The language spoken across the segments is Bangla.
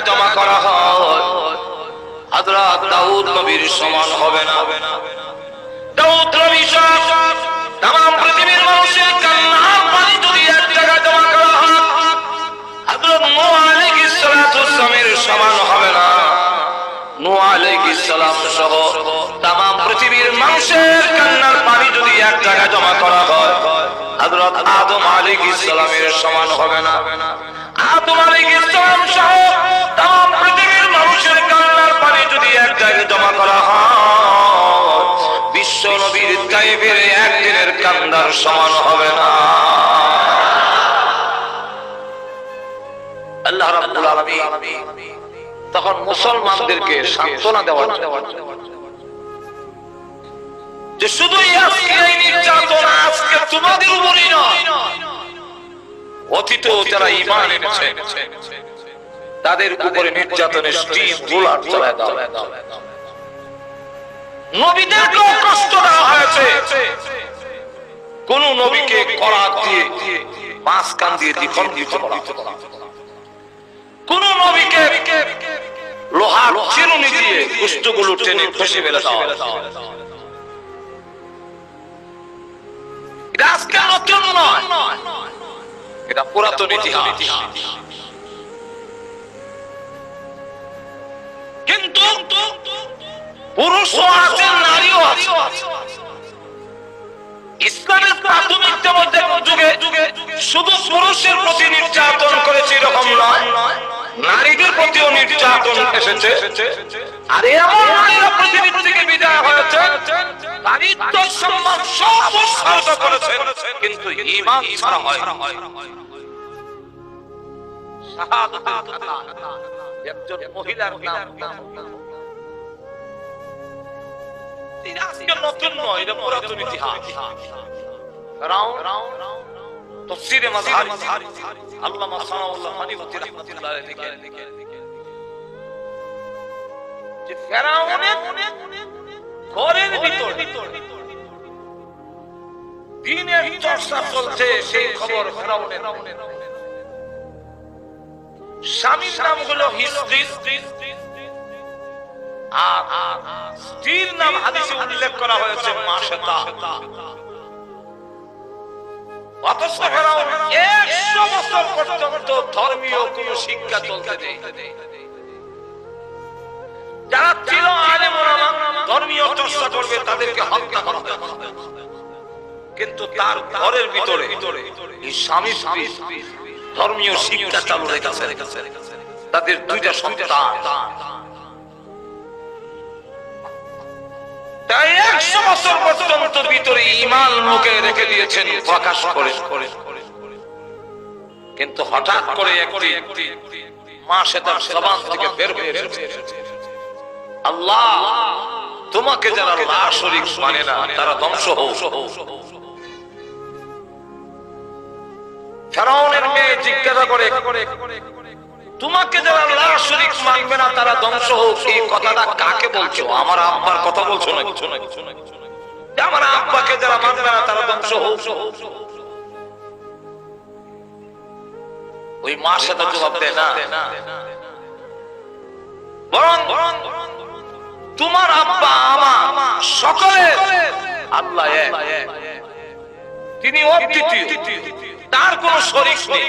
জমা করা হয়, হযরত দাউদ নবীর সমান হবে না। দাউদ নবী সহ तमाम পৃথিবীর মানুষের কান্নার পানি যদি এক জায়গায় জমা করা হয়, হযরত নূহ আলাইহিস সালাতু ওয়াস সালামের সমান হবে না। নূহ আলাইহিস সালাম সহ तमाम পৃথিবীর মানুষের কান্নার পানি যদি এক জায়গায় জমা করা হয়, হযরত আদম আলাইহিস সালামের সমান হবে না। আদম আলাইহিস সালাম সহ तमाम পৃথিবীর মানুষের কান্নার পানি যদি এক জায়গায় জমা করা হয়, বিশ্ব নবীর তায়েফের একদিনের কান্নার সমান হবে না। আল্লাহ রাব্বুল আলামিন তখন মুসলমানদেরকে সান্ত্বনা দেওয়ার যে শুধু এই নির্যাতন আজকে তোমাদের উপরই নয়, অতীতেও যারা ঈমান এনেছে তাদের উপরে নির্যাতনের স্টিম রোলার চালায় দাও। নবীদেরকেও কষ্ট দেওয়া হয়েছে, কোন নবীকে করাত দিয়ে মাছ কান দিয়ে দ্বিখণ্ডিত করা, কোন নবীকে লোহার চিরুনি দিয়ে কুষ্ঠগুলো টেনে খসে ফেলে দেওয়া। এটা আজকে নতুন নয়, এটা পুরাতন ইতিহাস। কিন্তু পুরুষও আছে, নারীও আছে। ইসলামের প্রাথমিক যুগে শুধু পুরুষের প্রতি নির্যাতন করেছে এরকম নয়, নারীদের প্রতিও নির্যাতন এসেছে। আর এমন নারীরা পৃথিবী থেকে বিদায় হয়েছে, নারীত্ব সম্মান সব উৎসর্গ করেছে, কিন্তু ঈমান ছাড়া হয় না। শাহাদাতের কথা একজন মহিলার নাম আজকে নতুন নয়, এটা পুরাতন ইতিহাস। তাফসীরে মাযহারি আল্লামা সানাউল্লাহ মানিউদ্দি রাহমাতুল্লাহ আলাইহি লিখেন যে ফেরাউনের ঘরের ভিতর দ্বীনের চর্চা চলছে, সেই খবর ফেরাউনের। স্বামীর নাম হলো হিজরি, আর স্ত্রীর নাম হাদিসে উল্লেখ করা হয়েছে মাশাতা। অথচ ফেরাউন 100 বছর পর্যন্ত ধর্মীয় কোন শিক্ষা চলতে দেয়। যারা ছিল আলেম ওলামা, ধর্মীয় চর্চা করবে, তাদেরকে হত্যা করা হয়। কিন্তু তার ঘরের ভিতরে এই স্বামী স্ত্রী ধর্মীয় শিক্ষা চালু রেখেছে। তাদের দুইটা সন্তান, তাই 100 বছর পর্যন্ত ভিতরে ঈমান মুখে রেখে দিয়েছেন প্রকাশ করে। কিন্তু হঠাৎ করে একটি মাসে তার জবান থেকে বের হয়ে এসেছে, আল্লাহ তোমাকে যারা আল্লাহ শরীক মানে না তারা ধ্বংস হোক। ফেরাউনের মেয়ে জিজ্ঞাসা করে, তোমাকে যারা আল্লাহ শরীক মানবে না তারা ধ্বংস হোক, এই কথাটা কাকে বলছো? আমার আব্বার কথা বলছো না? আমার আব্বাকে যারা মানবে না তারা ধ্বংস হোক। ওই মার সাথে জবাব দেয় না, বরং তোমার আব্বা আমার সকলের আল্লাহ এক, তিনি অদ্বিতীয়, তার কোন শরীক নেই।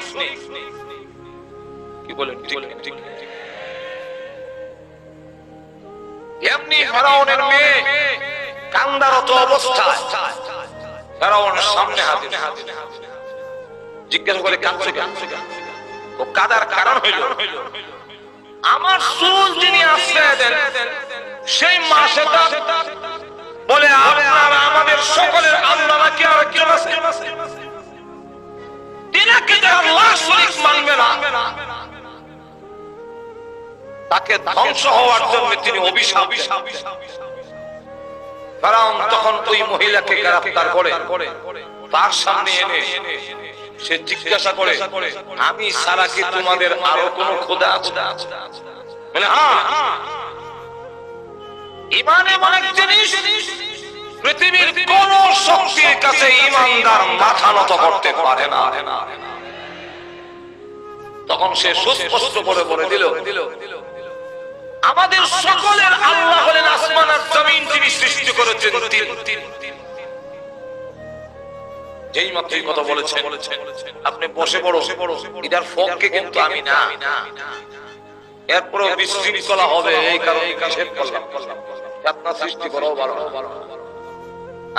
কি বলেন? ঠিক। এমনি ফেরাউনের মেয়ে কান্দারত অবস্থায় ফেরাউনের সামনে হাজির, জিজ্ঞাসা করে কাঁদছো কেন? ও কাদার কারণ হইল আমার চুল যিনি আশ্রয় দেন সেই মাসেটা বলে আপনারা আমাদের সকলের আল্লাহ নাকি আরেকজন আছে, তিনাকে যারা আল্লাহ শরীক মানবে না তাকে ধ্বংস হওয়ার জন্য তিনি অভিশাপ। ফেরাউন তখন ওই মহিলাকে গ্রেফতার করে তার সামনে এনে সে জিজ্ঞাসা করে, আমি ছাড়া কি তোমাদের আরো কোন খোদা আছে? বলে হ্যাঁ। ঈমান এমন এক জিনিস পৃথিবীর কোন শক্তির কাছে ঈমানদার মাথা নত করতে পারে না। তখন সে সুস্পষ্ট করে বলে দিল, আমাদের সকলের আল্লাহ হলেন আসমান আর জমিন, তিনি সৃষ্টি করেছেন তিন। যেই মাত্র এই কথা বলেছেন আপনি বসে পড়ো, এটার ফককে কিন্তু আমি না। এরপরে বিশৃঙ্খলা হবে, এই কারণে নিষেধ করলাম, আপনার সৃষ্টি করাও ভালো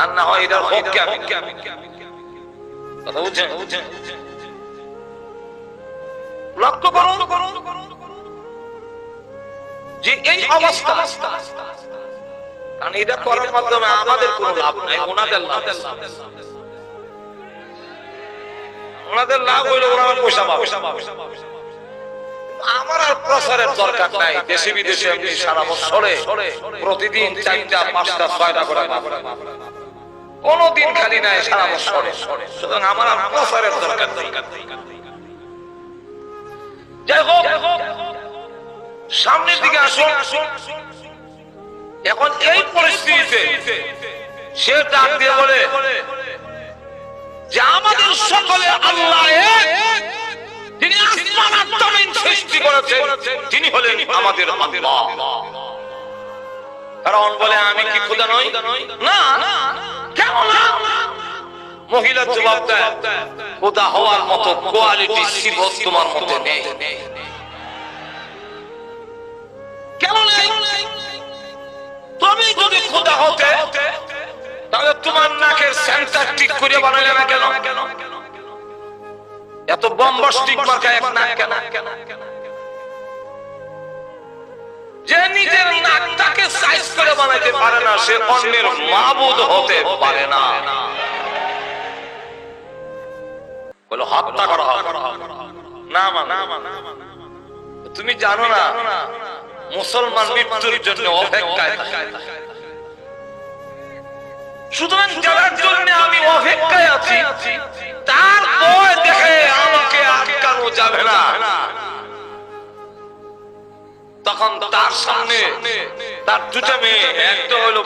আর না হয় এটার ফককে আমি। কথা বুঝছেন? লক্ষ্য করুন যে এই অবস্থা, কারণ এটা করার মাধ্যমে আমাদের কোনো লাভ নাই, ওনাদের লাভ। ওনাদের লাভ হইল ওনারা পয়সা পাবে। আমার আর প্রচারের দরকার নাই। দেশে বিদেশে আমি সারা বছরে প্রতিদিন 4টা 5টা 6টা করে কোনদিন খালি নাই সারা বছরে, সুতরাং আমার আর প্রচারের দরকার নেই। যাই হোক, সামনের দিকে আসুন। এখন এই পরিস্থিতিতে সে ডাক দিয়ে বলে যে আমাদের সকলে আল্লাহ এক, তিনি আসমান আর জমিন সৃষ্টি করেছেন, তিনি হলেন আমাদের আল্লাহ। কারণ বলে আমি কি খোদা নই? না, কেমন না? মহিলা জবাব দেয়, খোদা হওয়ার মতো কোয়ালিটি সিফত তোমার মধ্যে নেই। কেমন নেই? তুমি যদি খোদা হতে তাহলে তোমার নাকের সেন্টার ঠিক করে বানাইলে না কেন? এত বম্বাস্টিক মার্কা এক নাক কেন? যে নিজের নাকটাকে সাইজ করে বানাইতে পারে না, সে অন্যের মাবুদ হতে পারে না। বলো হত্যা করা না, তুমি জানো না মুসলমান মৃত্যুর জন্য অপেক্ষায় থাকে। সুতরাং যার জন্য আমি অপেক্ষায় আছি, তার ভয় দেখে আমাকে আটকানো যাবে না। তখন তার সামনে তার দুটা মেয়ে, একটা হলো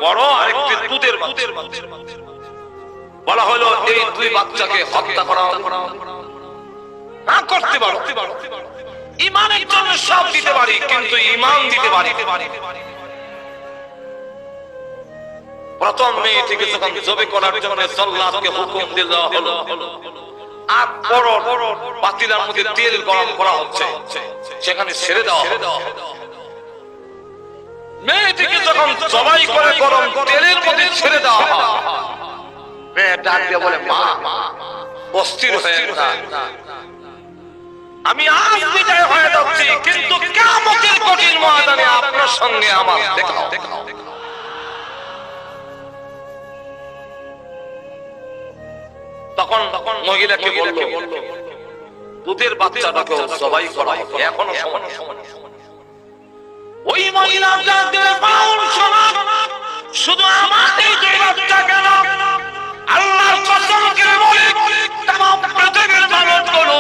বড় আর একটা দুধের বাচ্চা। বলা হলো এই দুই বাচ্চাকে হত্যা করা না করতে পারো। ইমানের জন্য সব দিতে পারি, কিন্তু ইমান দিতে পারি। প্রথম মেয়েটিকে যখন জবে করার জন্য সাল্লাতকে হুকুম দেওয়া হলো, আর বড় পাতিলার মধ্যে তেল গরম করা হচ্ছে, সেখানে ছেড়ে দেওয়া হলো। মেয়েটিকে যখন জবাই করে গরম তেলের মধ্যে ছেড়ে দেওয়া হয়, মেয়ে ডাক দিয়ে বলে, মা অস্থির হয়ে না, আমি আজ বিদায় হয়ে যাচ্ছি, কিন্তু কিয়ামতের কঠিন ময়দানে আপনার সঙ্গে আমার দেখা হবে। তখন মহিলাকে বলল, দুধের বাচ্চাটাকে জবাই করা হবে, এখনো সময়। ওই মহিলা শুধু আমাদের দুই বাচ্চা কেন, আল্লাহর কসম করে বলে तमाम পৃথিবীর মানুষগুলো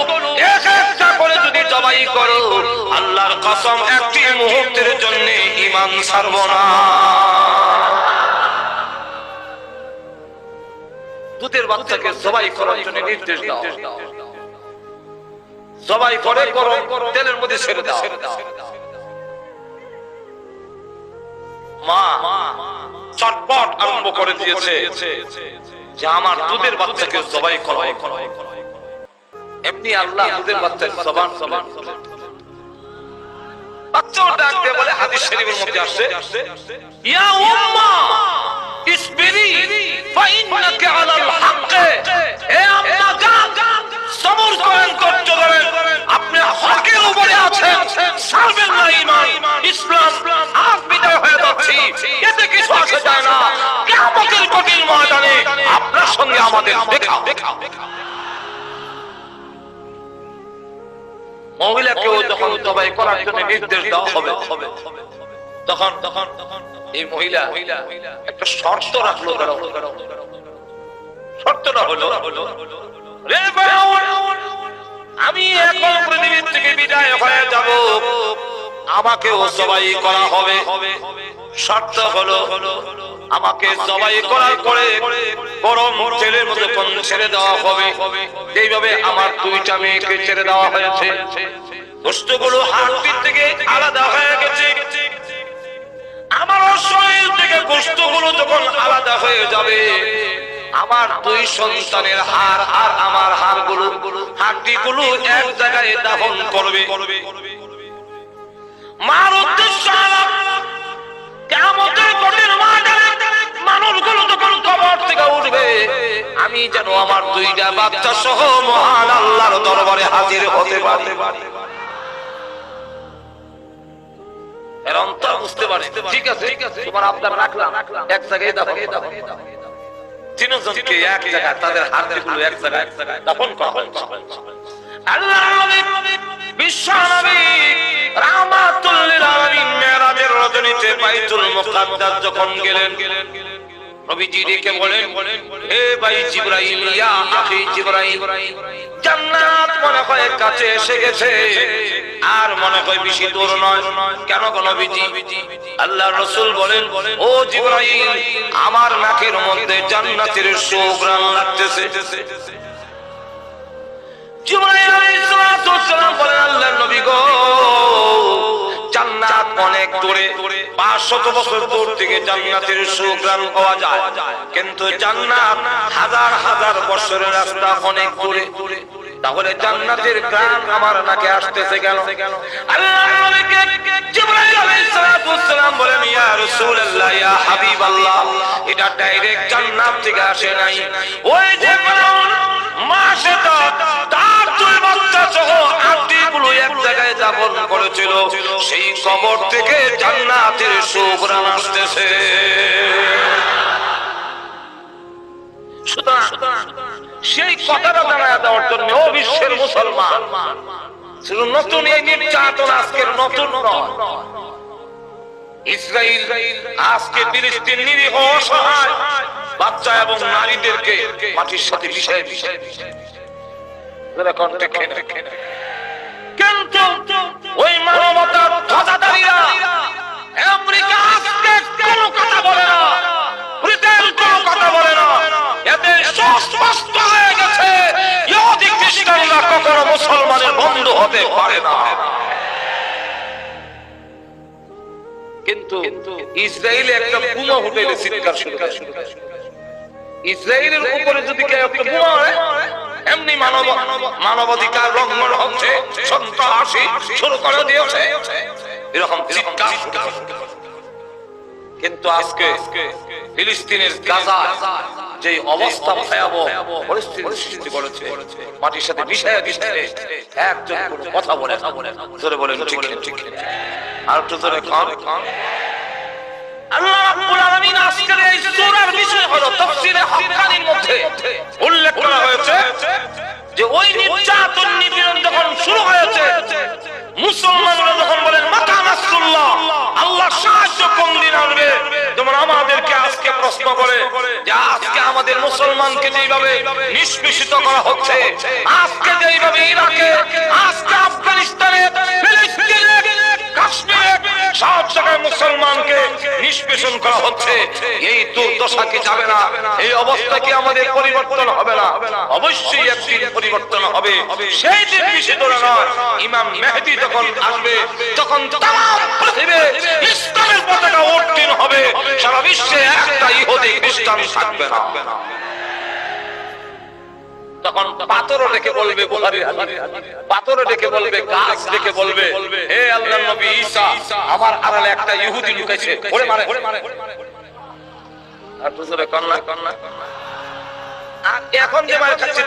এক একটা করে যদি জবাই করো, আল্লাহর কসম একটি মুহূর্তের জন্য ঈমান ছাড়ব না। দুধের বাচ্চাকে জবাই করার জন্য নির্দেশ দাও, জবাই করে গরম তেলের মধ্যে ছেড়ে দাও। মা চটপট আরম্ভ করে দিয়েছে যে আমার দুধের বাচ্চাকে জবাই করো। এমনি আল্লাহ দুধের বাচ্চার জবান বাচ্চাও ডাক দিয়ে বলে, হাদিস শরীফের মধ্যে আসছে, ইয়া উম্মা ইসবিরি ফাইন্নাকা আলাল হক। হে আম্মা জান, সবর করেন, ধৈর্য ধরেন, আপনি হকের উপরে আছেন, ছাড়বেন না ঈমান ইসলাম। আজ বিদায় হয়ে যাচ্ছি, এতে কিছু আসে যায় না, কিয়ামতের কঠিন ময়দানে আপনার সঙ্গে আমাদের দেখা। মহিলাকেও যখন জবাই করার জন্য নির্দেশ দেওয়া হবে, তখন এই মহিলা একটা শর্ত রাখলো। শর্তটা হলো, রে ফেরাউন, আমি এখন পৃথিবী থেকে বিদায় হয়ে যাব, আমাকেও জবাই করা হবে। শর্ত হলো আমাকে জবাই করার পরে গরম তেলের মধ্যে কোন ছেড়ে দেওয়া হবে। এইভাবে আমার দুইটা মেয়েকে ছেড়ে দেওয়া হয়েছে। গোশতগুলো হাড় থেকে আলাদা হয়ে গেছে। আমার শরীর থেকে গোশতগুলো যখন আলাদা হয়ে যাবে, আমার দুই সন্তানের হাড় আর আমার হাড়গুলো হাড্ডিগুলো এক জায়গায় দাফন করবে। মার উদ্দেশ্য কিয়ামতের কঠিন ময়দানে মানুষগুলো যখন কবর থেকে উঠবে, আমি যেন আমার দুইটা বাচ্চা সহ মহান আল্লাহর দরবারে হাজির হতে পারি। এর অন্তর বুঝতে পারে, ঠিক আছে তোমার আবদার রাখলাম, এক জায়গায় দাফন। তিনজনকে এক জায়গায় তাদের হাড়গুলো এক জায়গায় দাফন করা হয়। আল্লাহর নবী বিশ্ব নবী রাহমাতুল লিল আলামিন মেরাজের রজনীতে বাইতুল মুকাদ্দাস যখন গেলেন, নবীজি ডেকে বলেন, হে ভাই জিবরাইল, ইয়া আখি জিবরাইল, জান্নাত মনে হয় কাছে এসে গেছে, আর মনে হয় বেশি দূর নয়। কেন গো নবীজি? আল্লাহর রাসূল বলেন, ও জিবরাইল, আমার নাকের মধ্যে জান্নাতের সুঘ্রাণ লাগতেছে। জিবরাইল আলাইহিস সালাতু ওয়াস সালাম বলেন, আল্লাহর নবী গো, জান্নাত অনেক দূরে, 500 বছর দূর থেকে জান্নাতের সুঘ্রাণ পাওয়া যায়, কিন্তু জান্নাত হাজার হাজার বছরের রাস্তা, অনেক দূরে। তাহলে জান্নাতের ঘ্রাণ আমার নাকে আসতেছে কেন? আল্লাহর নবীকে জিবরাইল আলাইহিস সালাতু ওয়াস সালাম বলেন, ইয়া রাসূলুল্লাহ, ইয়া হাবিবাল্লাহ, এটা ডাইরেক্ট জান্নাত থেকে আসে নাই। ওই যে মাসে তার দুই বাচ্চা সহ আটটিগুলো এক জায়গায় দাফন করেছিল, সেই কবর থেকে জান্নাতের সুঘ্রাণ আসতেছে। সুতরাং সেই কথাটা জানায় দেওয়ার জন্য ও বিশ্বের মুসলমান, শুধু নতুন এই নির্যাতন আজকের নতুন নয়। ইসরাইল আজকে ফিলিস্তিন নিরীহ অসহায় বাচ্চা এবং নারীদেরকে মাটির সাথে মিশিয়ে কিন্তু ওই মানবতার ধ্বজাধারীরা আমেরিকা আজকে কোনো কথা বলে না, ব্রিটেন কোনো কথা বলে না। এদের স্পষ্ট হয়ে গেছে ইহুদি খ্রিস্টানরা কখনো মুসলমানের বন্ধু হতে পারে না। কিন্তু ইসরায়েলে একটা বোমা ফুটাইলে চিৎকার শুরু করে। ইসরায়েলের উপরে যদি কেউ একটা বোমা হয়, এমনি মানবাধিকার লঙ্ঘন হচ্ছে, সন্ত্রাসী শুরু করে দিয়েছে, এরকম চিৎকার। কিন্তু আজকে ফিলিস্তিনের গাজা যে অবস্থা ভয়াবহ পরিস্থিতি সৃষ্টি করেছে, মাটির সাথে মিশিয়ে দিচ্ছে, একজন কোনো কথা বলে না। জোরে বলেন ঠিক ঠিক, আর একটু জোরে কান। আল্লাহ রাব্বুল আলামিন আজকের এই সূরার বিষয় হলো তাফসীরে হাক্কানির মধ্যে উল্লেখ করা হয়েছে যে ওই নির্যাতন নিপীড়ন যখন শুরু হয়েছে, মুসলমানরা যখন বলেন মাতা নাসরুল্লাহ, আল্লাহর সাহায্য কোন দিন আসবে, যেমন আমাদেরকে আজকে প্রশ্ন করে যে আজকে আমাদের মুসলমানকে যেভাবে নিষ্পেষিত করা হচ্ছে, আজকে যেভাবে ইরাকে, আজকে আফগানিস্তানে, ফিলিস্তিনে, কাশ্মীরে সব জায়গায় মুসলমানকে নিষ্পেষণ করা হচ্ছে, এই দুর্দশা কি যাবে না? এই অবস্থা কি আমাদের পরিবর্তন হবে না? অবশ্যই একদিন পরিবর্তন হবে। সেই দিন বেশি দূরে নয়, ইমাম মেহেদী যখন আসবে, তখন তাম পৃথিবী ইসলামের পতাকা উত্তীর্ণ হবে, সারা বিশ্বে একটা ইহুদি খ্রিস্টান থাকবে না। তখন পাথরও রেখে বলবে, পাথরও রেখে বলবে, গাছ রেখে বলবে, হে আল্লাহর নবী ঈসা, আমার আড়ালে একটা ইহুদি লুকাইছে, ওরে মারে। আর বুঝবে কন্যা। আর এখন যে মার খাচ্ছে